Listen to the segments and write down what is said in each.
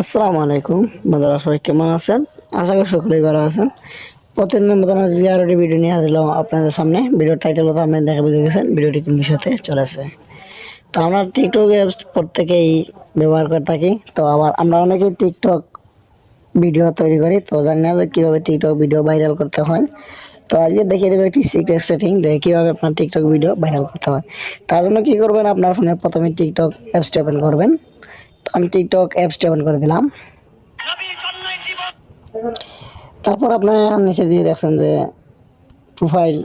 আসসালামু আলাইকুম বন্ধুরা, সবাই কেমন আছেন? আশা করি সকলেই ভালো আছেন। প্রতিদিনের মতন আজকে আরো একটি ভিডিও নিয়ে আসলাম আপনাদের সামনে। ভিডিওর টাইটেল তো আপনি দেখে বুঝে গেছেন ভিডিওটি কোন বিষয়তে চলেছে। তো আমরা টিকটক অ্যাপস প্রত্যেকেই ব্যবহার করে থাকি। তো আবার আমরা অনেকেই টিকটক ভিডিও তৈরি করি, তো জানি না যে কীভাবে টিকটক ভিডিও ভাইরাল করতে হয়। তো আজকে দেখিয়ে দেবো একটি সিক্রেট সেটিং যে কীভাবে আপনার টিকটক ভিডিও ভাইরাল করতে হয়। তার জন্য কী করবেন, আপনার ফোনে প্রথমে টিকটক অ্যাপসটি ওপেন করবেন। তো আমি টিকটক অ্যাপসটি ওপেন করে দিলাম। তারপর আপনার নিচে দিয়ে দেখছেন যে প্রোফাইল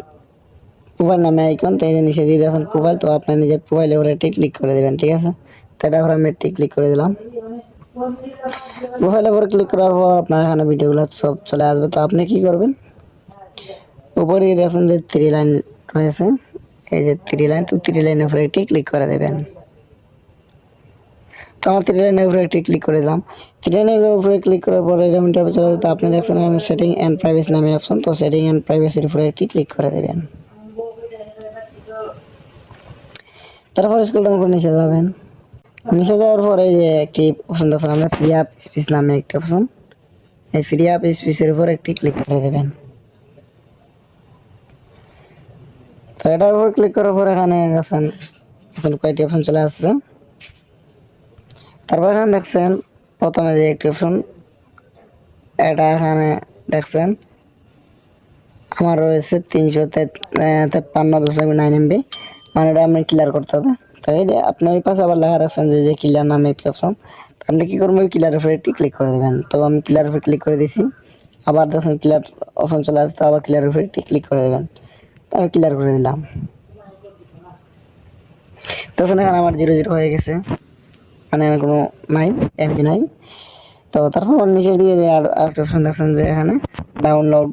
প্রোফাইল নামে আইকন, তো এই যে নিচে দিয়ে দেখছেন প্রোফাইল। তো আপনার নিজের প্রোফাইলে ওরা ক্লিক করে দেবেন, ঠিক আছে। তো এটা করে আমি ক্লিক করে দিলাম। প্রোফাইলের উপরে ক্লিক করার পর আপনার এখানে ভিডিওগুলো সব চলে আসবে। তো আপনি কি করবেন, উপরে দিয়ে দেখছেন যে 3 লাইন রয়েছে, এই যে 3 লাইন, তো 3 লাইনের উপরে একটি ক্লিক করে দেবেন। তো আমার 3 লাইনের উপরে একটি ক্লিক করে দিলাম। 3 লাইনের উপরে ক্লিক করার পরে এরকম ইন্টারভিউ চলে আসবে। তো আপনি দেখছেন এখানে সেটিং অ্যান্ড প্রাইভেসি নামে অপশন, তো সেটিং অ্যান্ড প্রাইভেসির উপরে একটি ক্লিক করে দেবেন। তারপর স্ক্রল ডাউন করে নিচে যাবেন। নিচে যাওয়ার পরে এই যে একটি অপশন দেখছেন আমরা ফ্রি অ্যাপ স্পিচ নামে একটি অপশন, এই ফ্রি অ্যাপ স্পিচের উপর একটি ক্লিক করে দেবেন। তো এটার উপর ক্লিক করার পর এখানে দেখছেন এখন কয়েকটি অপশন চলে আসছে। তারপর এখানে দেখছেন প্রথমে যে একটি অপশন, এটা এখানে দেখছেন আমার রয়েছে 353.9 MB, মানে এটা আপনি ক্লিয়ার করতে হবে। তো এই যে আপনি ওই পাশে আবার লেখা রাখছেন যে ক্লিয়ার নামে একটি অপশন, তো আপনি কী করবেন, ওই ক্লিয়ার উপরে একটি ক্লিক করে দেবেন। তো আমি ক্লিয়ার উপরে ক্লিক করে দিয়েছি। আবার দেখছেন ক্লিয়ার অপশন চলে আসছে, তো আবার ক্লিয়ার উপরে একটি ক্লিক করে দেবেন। তো আমি ক্লিয়ার করে দিলাম। তখন এখানে আমার 0 হয়ে গেছে, মানে কোনো নাই, এমবি নাই। তো তারপর নিচের দিকে যে আরেকটা অপশন দেখছেন যে এখানে ডাউনলোড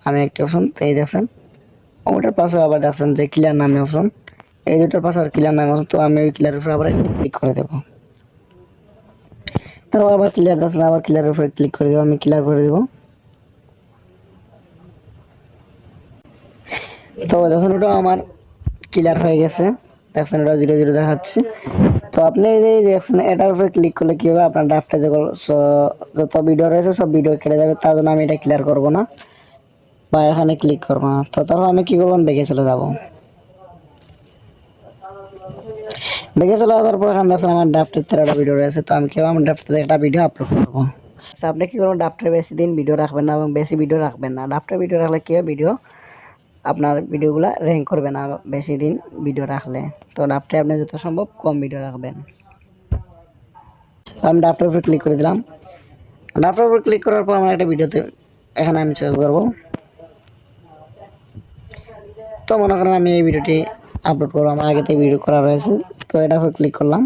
আমি একটি অপশন, তো এই দেখছেন ওটার পাশে আবার দেখছেন যে ক্লিয়ার নামে অপশন, এই দুটোর পাশে আর ক্লিয়ার নামে অপশন। তো আমি ওই ক্লিয়ার উপরে আবার ক্লিক করে দেবো। তারপর আবার ক্লিয়ার দেখছেন, আবার ক্লিয়ার উপরে ক্লিক করে দেবো, আমি ক্লিয়ার করে দেবো। তো দেখছেন ওটা আমার ক্লিয়ার হয়ে গেছে, দেখছেন ওটা 0 দেখাচ্ছে। তো আপনি এই যে দেখছেন এটার উপরে ক্লিক করলে কি হবে, আপনার ড্রাফটে যত ভিডিও রয়েছে সব ভিডিও কেটে যাবে। তার জন্য আমি এটা ক্লিয়ার করবো না বা এখানে ক্লিক করবো না। তো তারপর আমি কি করবো, বেগে চলে যাব। বেগে চলে আসার পর এখানে দেখছেন আমার ড্রাফটে 13টা ভিডিও রয়েছে। তো আমি কি আমার ড্রাফটে একটা ভিডিও আপলোড করবো। আচ্ছা, আপনি কি করবেন, ড্রাফটে বেশি দিন ভিডিও রাখবেন না এবং বেশি ভিডিও রাখবেন না। ড্রাফটে ভিডিও রাখলে কি হয়, আপনার ভিডিওগুলো র্যাঙ্ক করবে না বেশি দিন ভিডিও রাখলে। তো ড্রাফটে আপনি যত সম্ভব কম ভিডিও রাখবেন। আমি ড্রাফটের উপর ক্লিক করে দিলাম। ড্রাফটের উপর ক্লিক করার পর আমার একটা ভিডিওতে এখানে আমি চয়েস করবো। তো মনে করেন আমি এই ভিডিওটি আপলোড করবো, আমার আগে থেকে ভিডিও করা রয়েছে। তো এটার উপর ক্লিক করলাম।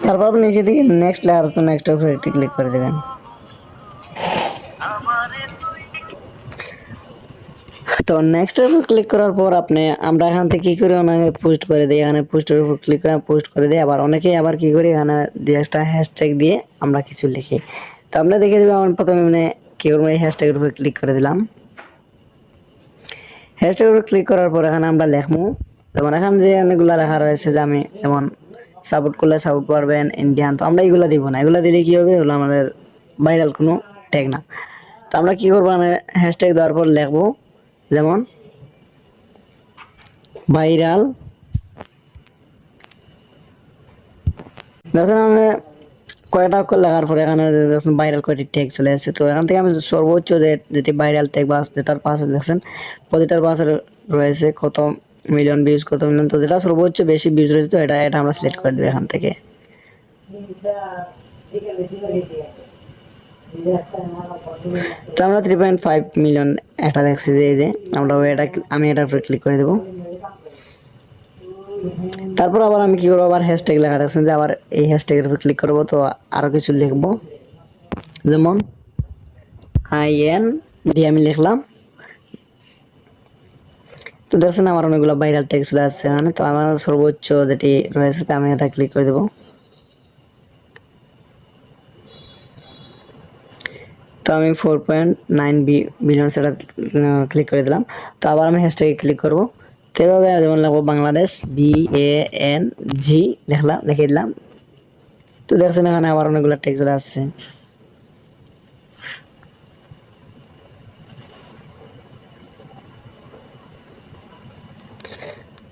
তারপর আপনি নিচে দিকে নেক্সট লেয়ার আছে, নেক্সটের উপর একটি ক্লিক করে দেবেন। তো নেক্সটের উপর ক্লিক করার পর আমরা এখান থেকে কি করি, অনেকে পোস্ট করে দিই, এখানে পোস্টের উপর ক্লিক করে পোস্ট করে দিই। আবার অনেকেই আবার কি করি, এখানে 2টা হ্যাশট্যাগ দিয়ে আমরা কিছু লিখি। তো আমরা দেখে দেবো, আমার প্রথমে কি করবো, এই হ্যাশট্যাগের উপর ক্লিক করে দিলাম। হ্যাশট্যাগের উপর ক্লিক করার পর এখানে আমরা লিখবো, যেমন এখানে যে অনেকগুলো লেখা রয়েছে যে আমি যেমন সাপোর্ট করলে সাপোর্ট পারবেন ইন্ডিয়ান। তো আমরা এগুলো দিব না, এগুলো দিলে কি হবে, এগুলো আমাদের ভাইরাল কোনো ট্যাগ না। তো আমরা কি করবো, হ্যাশট্যাগ দেওয়ার পর লিখবো যেমন ভাইরাল। দেখুন আমি কয়টা অক্ষর লেখার পরে এখানে ভাইরাল কয়টি ট্যাগ চলে আসছে। তো এখান থেকে আমি সর্বোচ্চ যেটি ভাইরাল ট্যাগ বা যেটার পাশে দেখছেন প্রতিটার পাশে রয়েছে কত মিলিয়ন ভিউজ, কত মিলিয়ন। তো যেটা সর্বোচ্চ বেশি ভিউজ রয়েছে, তো এটা আমরা সিলেক্ট করে দেবো এখান থেকে। তো আমরা 3.5 মিলিয়ন একটা দেখছি যে আমরা আমি এটার উপরে ক্লিক করে দেবো। তারপর আবার আমি কি করবো, আবার হ্যাশট্যাগ লেখা রাখছেন যে আবার এই হ্যাশট্যাগের উপর ক্লিক করবো। তো আরো কিছু লিখবো, যেমন IND আমি লিখলাম। তো দেখছেন আমার অনেকগুলো ভাইরাল ট্যাগ চলে আসছে এখানে। তো আমার সর্বোচ্চ যেটি রয়েছে আমি এটা ক্লিক করে দেবো। তো আমি 4.9 বিলিয়ন সেটা ক্লিক করে দিলাম। তো আবার আমি হ্যাশট্যাগে ক্লিক করব। তো এভাবে যেমন লিখবো বাংলাদেশ BANG লিখে দিলাম। তো দেখছেন এখানে আবার অনেকগুলো টেক্সট চলে আসছে।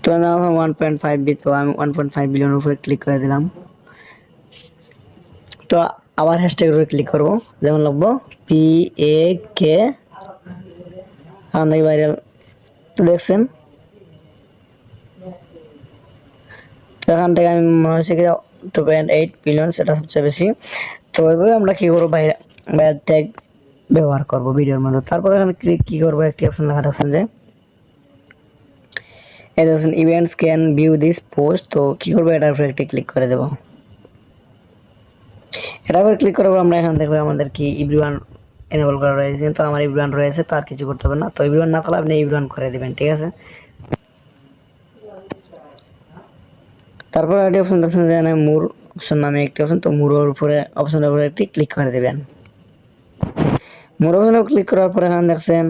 তো 1.5 তো আমি 1.5 বিলিয়ন উপরে ক্লিক করে দিলাম। তো আবার হ্যাশট্যাগের উপরে ক্লিক করব, যেমন লিখবো PAK ভাইরাল। তো দেখছেন তো এখান থেকে আমি মনে হচ্ছে কি 2.8 বিলিয়ন সেটা সবচেয়ে বেশি। তো ওইভাবে আমরা কি করবো ভাইরাল ট্যাগ ব্যবহার করব ভিডিওর মধ্যে। তারপর এখানে কি করবো, একটি অপশন লেখা থাকছেন যে এই দেখছেন events can view this post. তো কি করবো, এটার উপরে একটি ক্লিক করে দেবো। এটা উপরে ক্লিক করার পর আমরা এখানে দেখবো আমাদের কি এভরিওয়ান এনেবল করা রয়েছে। তো আমার এভরিওয়ান রয়েছে, তো আর কিছু করতে হবে না। তো এভরিওয়ান না করলে আপনি এভরিওয়ান করে দিবেন, ঠিক আছে। তারপর একটি অপশন দেখছেন যে মোর অপশন নামে একটি অপশন। তো মোরের উপরে অপশনের উপরে একটি ক্লিক করে দেবেন। মোর অপশনে ক্লিক করার পরে এখানে দেখছেন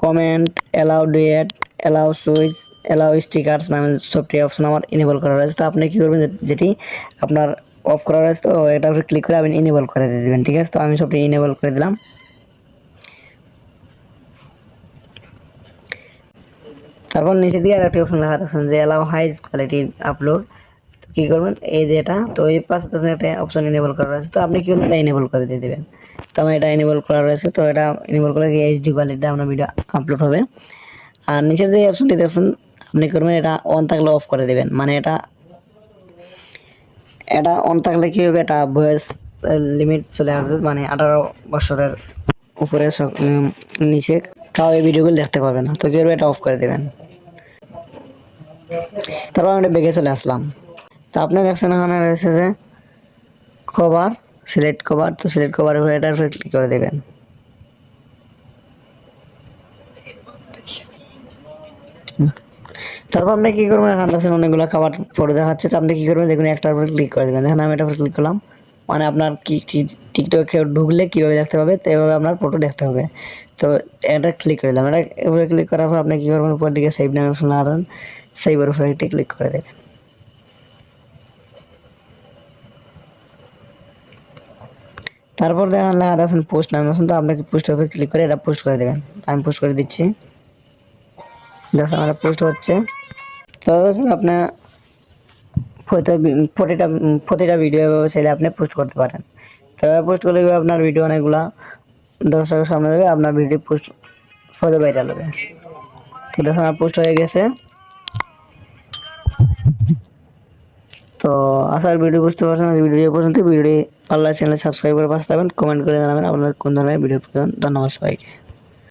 comment, allow duet, allow switch, allow stickers নামে সবটি অপশন আমার ইনেবল করা রয়েছে। তো আপনি কি করবেন, যেটি আপনার অফ করা রয়েছে তো এটার উপরে ক্লিক করে আপনি ইনেবল করে দিয়ে দেবেন, ঠিক আছে। তো আমি সবটি ইনেবল করে দিলাম। তারপর নিচে দিয়ে আরেকটি অপশন লেখা থাকছেন যে অ্যালাউ হাই কোয়ালিটি আপলোড। তো কি করবেন, এই যে এটা, তো এই পাশে একটা অপশন ইনেবল করা রয়েছে। তো আপনি কি করবেন, এটা ইনেবল করে দিয়ে দেবেন। তো আমার এটা ইনেবল করা রয়েছে, তো এটা ইনেবল করে এইচডি কোয়ালিটিতে আপনার ভিডিও আপলোড হবে। আর নিচের যে অপশনটি দেখছেন আপনি করবেন এটা অন থাকলে অফ করে দেবেন। মানে এটা অন থাকলে কি হবে, এটা ভয়েস লিমিট চলে আসবে, মানে 18 বছরের উপরে নিচে কাউ এই ভিডিওগুলো দেখতে পারবে না। তো কি করবে, এটা অফ করে দেবেন। তারপর আমি বেগে চলে আসলাম। তো আপনি দেখছেন এখানে রয়েছে যে কভার, সিলেক্ট কভার। তো সিলেক্ট কভারের উপরে এটার উপরে ক্লিক করে দেবেন। তারপর আপনি কি করবেন, এখানে দেখছেন অনেকগুলো খাবার পরে দেখাচ্ছে। তো আপনি কি করবেন, দেখুন একটার উপরে ক্লিক করে দেবেন। দেখেন আমি এটার উপরে ক্লিক করলাম, মানে আপনার কি টিকটকে ঢুকলে কীভাবে দেখতে পাবে, তো এভাবে আপনার ফটো দেখতে হবে। তো এটা ক্লিক করে দিলাম। এটা উপরে ক্লিক করার পর আপনি কী করবেন, উপর দিকে সেভ নামে অপশন আছেন, সেভের উপরে একটি ক্লিক করে দেবেন। তারপর দেখেন লেখা দেখছেন পোস্ট নামে অপশন। তো আপনাকে পোস্টের উপরে ক্লিক করে এটা পোস্ট করে দেবেন। আমি পোস্ট করে দিচ্ছি, দেখছেন আমার পোস্ট হচ্ছে। তো আপনার প্রতিটা ভিডিও এভাবে চাইলে আপনি পোস্ট করতে পারেন। তো পোস্ট করলে আপনার ভিডিও অনেকগুলা দর্শকের সামনে যাবে, আপনার ভিডিও পোস্ট ফলে ভাইরাল হবে। তো দেখুন আমার পোস্ট হয়ে গেছে। তো আশা করি ভিডিও বুঝতে পারছেন। ভিডিও পর্যন্ত ভিডিওটি ভালো লাগলে চ্যানেল সাবস্ক্রাইব করে পাশে থাকবেন, কমেন্ট করে জানাবেন আপনার কোন ধরনের ভিডিও প্রয়োজন। ধন্যবাদ সবাইকে।